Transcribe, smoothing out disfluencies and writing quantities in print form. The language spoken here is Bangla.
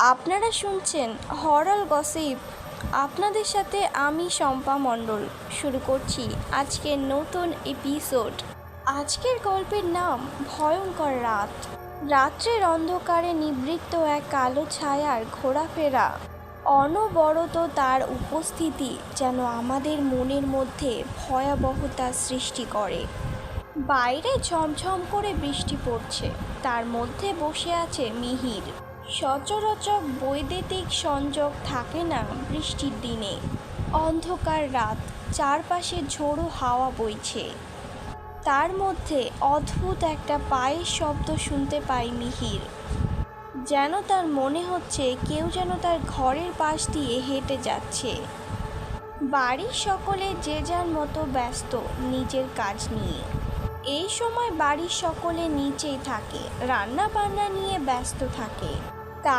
আপনারা শুনছেন হরর গসিপ। আপনাদের সাথে আমি শম্পা মণ্ডল। শুরু করছি আজকের নতুন এপিসোড। আজকের গল্পের নাম ভয়ঙ্কর রাত। রাত্রের অন্ধকারে নিবৃত্ত এক কালো ছায়ার ঘোরাফেরা, অনবরত তার উপস্থিতি যেন আমাদের মনের মধ্যে ভয়াবহতা সৃষ্টি করে। বাইরে ঝমঝম করে বৃষ্টি পড়ছে, তার মধ্যে বসে আছে মিহির। সচরাচর বৈদ্যুতিক সংযোগ থাকে না বৃষ্টির দিনে। অন্ধকার রাত, চারপাশে ঝোড়ো হাওয়া বইছে। তার মধ্যে অদ্ভুত একটা পায়ের শব্দ শুনতে পাই মিহির। যেন তার মনে হচ্ছে কেউ যেন তার ঘরের পাশ দিয়ে হেঁটে যাচ্ছে। বাড়ির সকলে যে যার মতো ব্যস্ত নিজের কাজ নিয়ে। এই সময় বাড়ির সকলে নিচেই থাকে, রান্না বান্না নিয়ে ব্যস্ত থাকে।